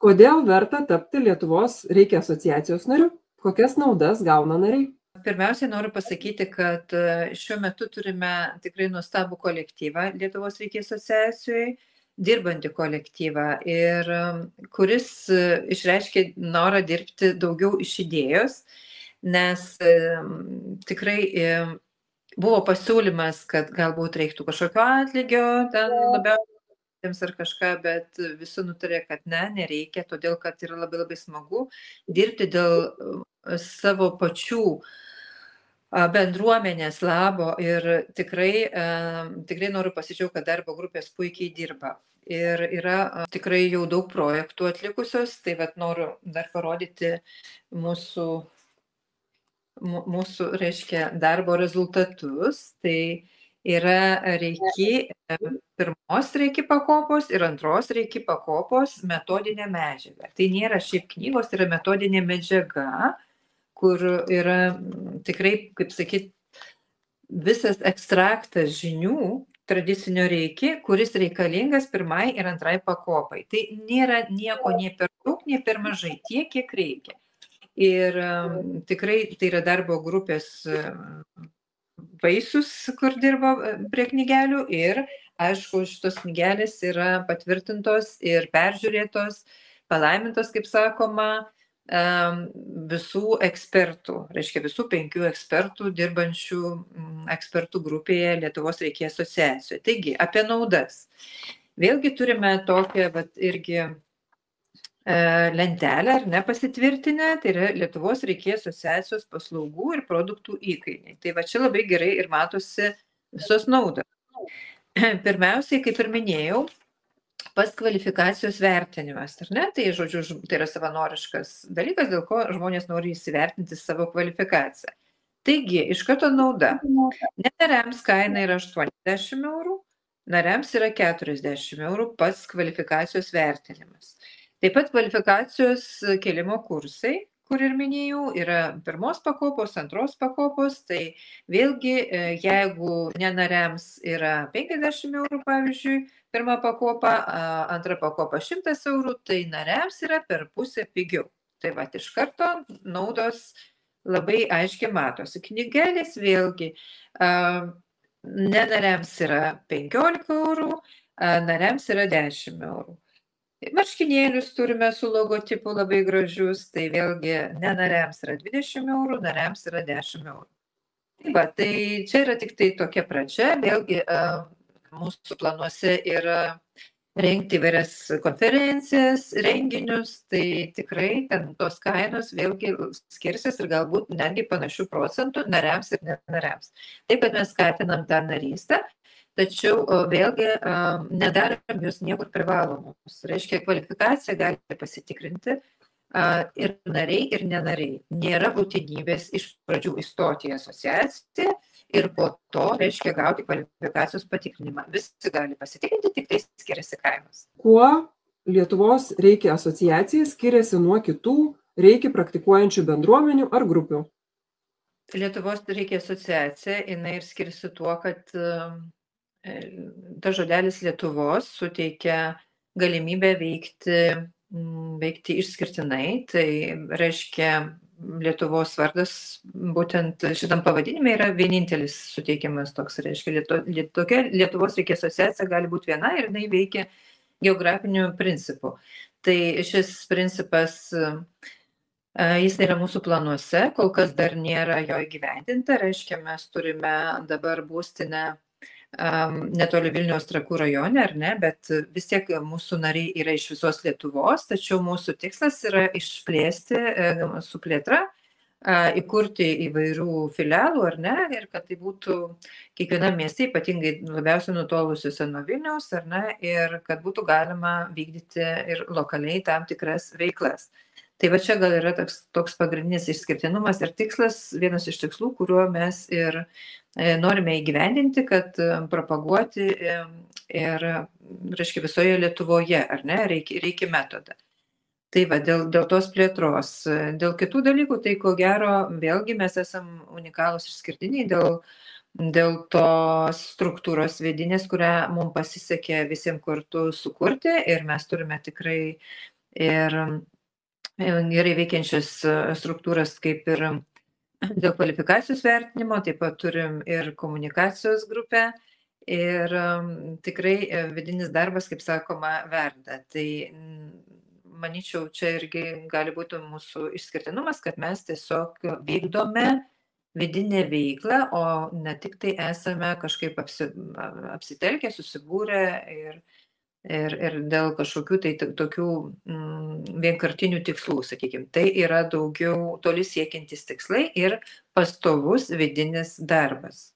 Kodėl verta tapti Lietuvos reikia asociacijos nariu? Kokias naudas gauna nariai? Pirmiausiai noriu pasakyti, kad šiuo metu turime tikrai nuostabų kolektyvą Lietuvos reikia asociacijoje, dirbantį kolektyvą, ir kuris išreiškė norą dirbti daugiau iš idėjos, nes tikrai buvo pasiūlymas, kad galbūt reiktų kažkokio atlygio, ten labiau ar kažką, bet visi nutarė, kad nereikia, todėl kad yra labai labai smagu dirbti dėl savo pačių bendruomenės labo, ir tikrai noriu pasidžiaugti, kad darbo grupės puikiai dirba. Ir yra tikrai jau daug projektų atlikusios, tai noriu dar parodyti mūsų reiškia, darbo rezultatus. Tai yra pirmos reikia pakopos ir antros reikia pakopos metodinė medžiaga. Tai nėra šiaip knygos, tai yra metodinė medžiaga, kur yra tikrai, kaip sakyt, visas ekstraktas žinių tradicinio reikia, kuris reikalingas pirmai ir antrai pakopai. Tai nėra nieko nei per daug, nei per mažai, tiek, kiek reikia. Ir tikrai tai yra darbo grupės vaisius, kur dirbo prie knygelių, ir aišku, šitos knygelės yra patvirtintos ir peržiūrėtos, palaimintos, kaip sakoma, visų ekspertų, reiškia visų 5 ekspertų dirbančių ekspertų grupėje Lietuvos reikia asociacijoje. Taigi, apie naudas. Vėlgi turime tokią irgi lentelę, ar ne, pasitvirtinę, tai yra Lietuvos reikia asociacijos paslaugų ir produktų įkainiai. Tai čia labai gerai ir matosi visos naudos. Pirmiausiai, kaip ir minėjau, pats kvalifikacijos vertinimas, ar ne? Tai, žodžiu, tai yra savanoriškas dalykas, dėl ko žmonės nori įsivertinti savo kvalifikaciją. Taigi, iš karto nauda. Nariams kaina yra 80 eurų, nariams yra 40 eurų pats kvalifikacijos vertinimas. Taip pat kvalifikacijos kėlimo kursai, kur ir minėjau, yra pirmos pakopos, antros pakopos. Tai vėlgi, jeigu nenariams yra 50 eurų, pavyzdžiui, pirma pakopa, antra pakopa 100 eurų, tai nariams yra per pusę pigiau. Tai iš karto naudos labai aiškiai matosi. Knygelės vėlgi, nenariams yra 15 eurų, nariams yra 10 eurų. Marškinėlius turime su logotipu labai gražius, tai vėlgi nenariams yra 20 eurų, nariams yra 10 eurų. Tai čia yra tik tai tokia pradžia, vėlgi mūsų planuose yra rengti įvairias konferencijas, renginius, tai tikrai ten tos kainos vėlgi skirsis ir galbūt netgi panašių procentų nariams ir nenariams. Taip, kad mes skatinam tą narystę, tačiau vėlgi nedarom jūs niekur privalomus. Reiškia, kvalifikaciją galite pasitikrinti ir nariai, ir nenariai. Nėra būtinybės iš pradžių įstoti į asociaciją ir po to, reiškia, gauti kvalifikacijos patikrinimą. Visi gali pasitikrinti, tik tai skiriasi kainos. Kuo Lietuvos reikia asociacija skiriasi nuo kitų reikia praktikuojančių bendruomenių ar grupių? Lietuvos reikia asociacija, jinai ir skiriasi tuo, kad ta žodelis Lietuvos suteikia galimybę veikti išskirtinai. Tai reiškia, Lietuvos vardas būtent šitam pavadinime yra vienintelis suteikiamas toks. Reiškia, tokia Lietuvos reikia asociacija gali būti viena ir jinai veikia geografiniu principu. Tai šis principas, jis yra mūsų planuose, kol kas dar nėra jo įgyvendinta. Reiškia, mes turime dabar būstinę netoli Vilniaus Trakų rajone, ar ne, bet vis tiek mūsų nariai yra iš visos Lietuvos, tačiau mūsų tikslas yra išplėsti su plėtra, įkurti įvairių filialų, ar ne, ir kad tai būtų kiekvienam mieste, ypatingai labiausiai nutolusiuose nuo Vilniaus, ar ne, ir kad būtų galima vykdyti ir lokaliai tam tikras veiklas. Tai čia gal yra toks pagrindinis išskirtinumas ir tikslas, vienas iš tikslų, kuriuo mes ir norime įgyvendinti, kad propaguoti ir, reiškia, visoje Lietuvoje, ar ne, reikia metodą. Tai dėl tos plėtros. Dėl kitų dalykų, tai ko gero, vėlgi mes esam unikalūs išskirtiniai dėl dėl tos struktūros vidinės, kurią mums pasisekė visiems kartu sukurti ir mes turime tikrai ir gerai veikiančias struktūras kaip ir dėl kvalifikacijos vertinimo, taip pat turim ir komunikacijos grupę ir tikrai vidinis darbas, kaip sakoma, verda. Tai manyčiau, čia irgi gali būti mūsų išskirtinumas, kad mes tiesiog vykdome vidinę veiklą, o ne tik tai esame kažkaip apsitelkę, susibūrę ir dėl kažkokių tai tokių vienkartinių tikslų, sakykime. Tai yra daugiau toli siekiantys tikslai ir pastovus vidinis darbas.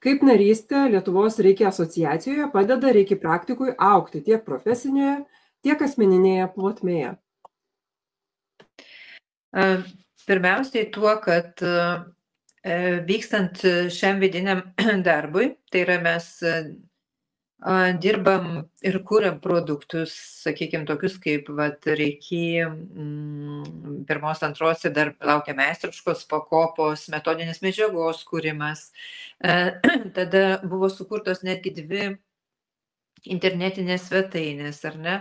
Kaip narystė Lietuvos Reiki asociacijoje padeda Reiki praktikui augti tiek profesinėje, tiek asmeninėje plotmėje? Pirmiausiai tuo, kad vykstant šiam vidiniam darbui, tai yra mes dirbam ir kuriam produktus, sakykime, tokius kaip Reiki pirmos, antros ir dar laukia meistriškos pakopos, metodinės medžiagos kūrimas. Tada buvo sukurtos netgi 2 internetinės svetainės, ar ne?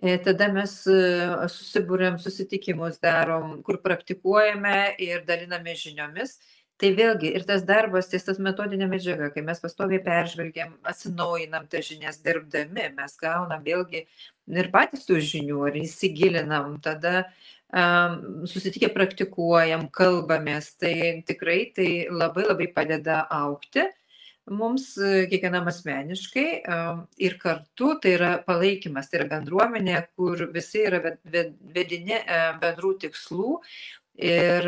Tada mes susibūrėm, susitikimus darom, kur praktikuojame ir daliname žiniomis. Tai vėlgi ir tas darbas, tas metodinė medžiaga, kai mes pastoviai peržvelgiam, atsinaujinam tas žinias dirbdami, mes gaunam vėlgi ir patys tų žinių, ar įsigilinam, tada susitikę praktikuojam, kalbamės, tai tikrai tai labai labai padeda augti mums kiekvienam asmeniškai ir kartu tai yra palaikymas, tai yra bendruomenė, kur visi yra vedini bendrų tikslų. Ir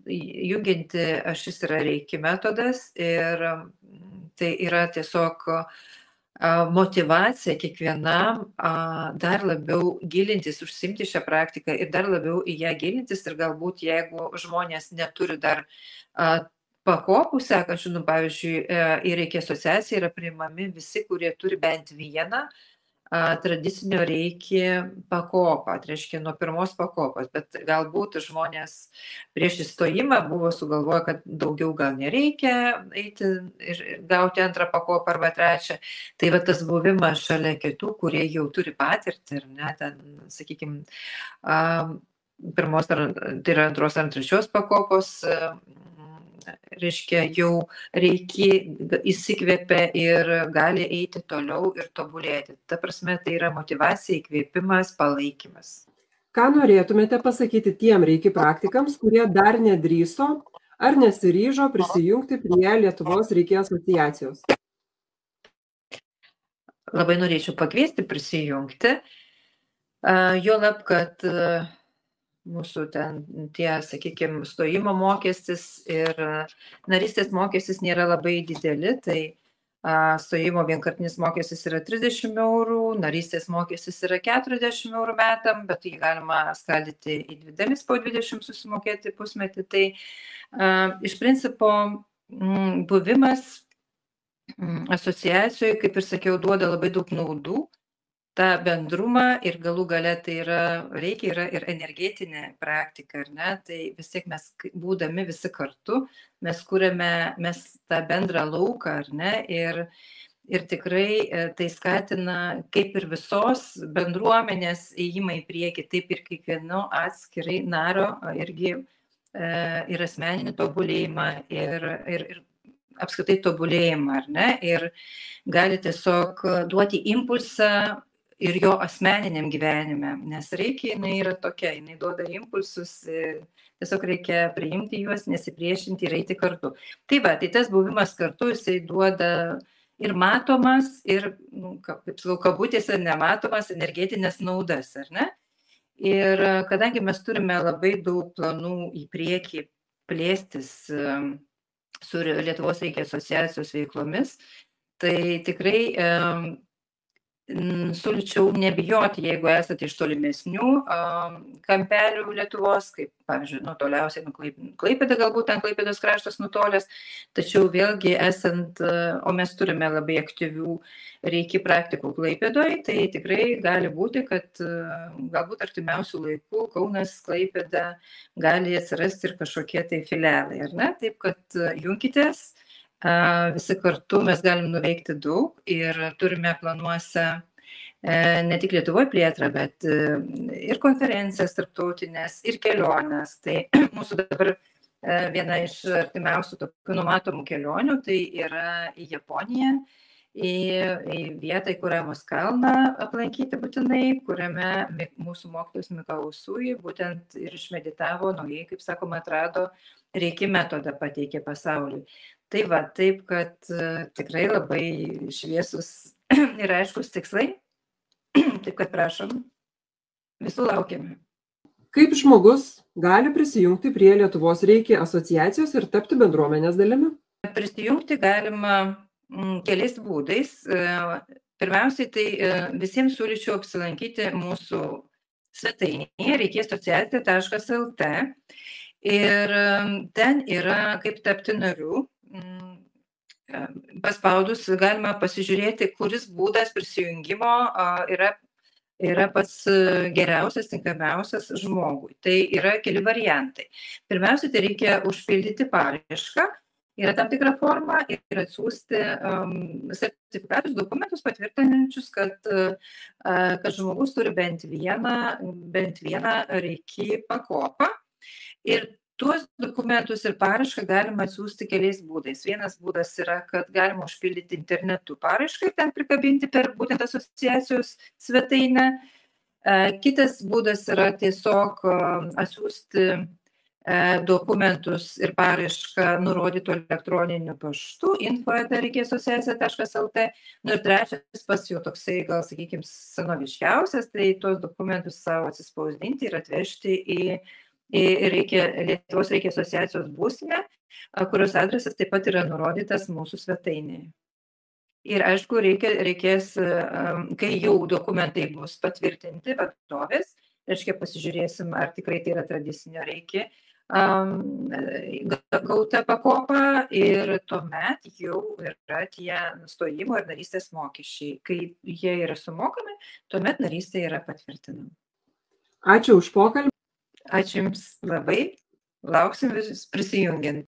jungianti ašis yra Reiki metodas ir tai yra tiesiog motyvacija kiekvienam dar labiau gilintis, užsiimti šią praktiką ir dar labiau į ją gilintis ir galbūt jeigu žmonės neturi dar pakopų sekančių, pavyzdžiui, į Reiki asociaciją yra priimami visi, kurie turi bent vieną tradicinio Reiki pakopą, tai reiškia nuo 1 pakopos, bet galbūt žmonės prieš įstojimą buvo sugalvoję, kad daugiau gal nereikia eiti ir gauti 2 pakopą arba 3. Tai va tas buvimas šalia kitų, kurie jau turi patirtį, ir ne, ten, sakykime, 1, tai yra 2 ar 3 pakopos, reiškia, jau Reiki įsikvėpia ir gali eiti toliau ir tobulėti. Ta prasme, tai yra motyvacija, įkvėpimas, palaikymas. Ką norėtumėte pasakyti tiem Reiki praktikams, kurie dar nedrįso ar nesiryžo prisijungti prie Lietuvos Reiki asociacijos? Labai norėčiau pakviesti prisijungti, juolab, kad mūsų ten tie, sakykime, stojimo mokestis ir narystės mokestis nėra labai dideli, tai stojimo vienkartinis mokestis yra 30 eurų, narystės mokestis yra 40 eurų metam, bet jį galima skaldyti į 2 dalis, po 20 susimokėti pusmetį. Tai iš principo buvimas asociacijoje, kaip ir sakiau, duoda labai daug naudų. Ta bendrumą ir galų gale tai Reiki yra ir energetinė praktika, ar ne? Tai vis tiek mes būdami visi kartu, mes kuriame tą bendrą lauką, ar ne? Ir tikrai tai skatina kaip ir visos bendruomenės ėjimą į priekį, taip ir kiekvieno atskirai naro irgi ir asmeninį tobulėjimą ir apskritai tobulėjimą, ar ne? Ir gali tiesiog duoti impulsą ir jo asmeniniam gyvenime, nes Reiki jinai yra tokia, jinai duoda impulsus, tiesiog reikia priimti juos, nesipriešinti ir eiti kartu. Tai va, tai tas buvimas kartu, jisai duoda ir matomas, ir, kaip sakau, kabutėse nematomas energetinės naudas, ar ne? Ir kadangi mes turime labai daug planų į priekį plėstis su Lietuvos Reiki asociacijos veiklomis, tai tikrai siūlyčiau nebijoti, jeigu esate iš tolimesnių kampelių Lietuvos, kaip, pavyzdžiui, toliausiai Klaipėda, galbūt ten Klaipėdos kraštas nutolęs, tačiau vėlgi o mes turime labai aktyvių Reiki praktikų Klaipėdoje, tai tikrai gali būti, kad galbūt artimiausių laikų Kaunas, Klaipėda gali atsirasti ir kažkokie tai filialai, ar ne? Taip, kad junkitės visi kartu mes galim nuveikti daug ir turime planuose ne tik Lietuvoje plėtrą, bet ir konferencijas tarptautinės, ir keliones. Tai mūsų dabar viena iš artimiausių tokių numatomų kelionių, tai yra į Japoniją, į vietą, į kurią mus kalną aplankyti būtinai, kuriame mūsų mokytojas Mikao Usui būtent ir išmeditavo, naujai, kaip sakoma, atrado reiki metodą pateikė pasauliui. Tai va, taip, kad tikrai labai šviesus ir aiškus tikslai. Taip, kad prašom, visų laukiame. Kaip žmogus gali prisijungti prie Lietuvos Reiki asociacijos ir tapti bendruomenės dalimi? Prisijungti galima keliais būdais. Pirmiausiai, tai visiems siūlyčiau apsilankyti mūsų svetainėje reikiasociacija.lt ir ten yra kaip tapti nariu. Paspaudus galima pasižiūrėti, kuris būdas prisijungimo yra pats geriausias, tinkamiausias žmogui. Tai yra keli variantai. Pirmiausia, tai reikia užpildyti paraišką. Yra tam tikra forma ir atsiųsti sertifikatus, dokumentus patvirtinančius, kad žmogus turi bent vieną reiki pakopą. Ir tuos dokumentus ir paraišką galima atsiųsti keliais būdais. Vienas būdas yra, kad galima užpildyti internetu paraišką ir ten prikabinti per būtent asociacijos svetainę. Kitas būdas yra tiesiog atsiųsti dokumentus ir paraišką nurodytų elektroniniu paštu info@reikiasociacija.lt. Ir trečias pats jau toksai, gal sakykime, senoviškiausias, tai tuos dokumentus savo atsispausdinti ir atvežti į Lietuvos Reiki asociacijos būstinę, kurios adresas taip pat yra nurodytas mūsų svetainėje. Ir aišku, reikės, kai jau dokumentai bus patvirtinti vadovės, reiškia pasižiūrėsim, ar tikrai tai yra tradicinio Reiki gauta pakopa ir tuomet jau yra tie stojimo ir narystės mokesčiai. Kai jie yra sumokami, tuomet narystė yra patvirtinama. Ačiū už pokalbį. Ačiū Jums labai. Lauksim visus prisijungiant.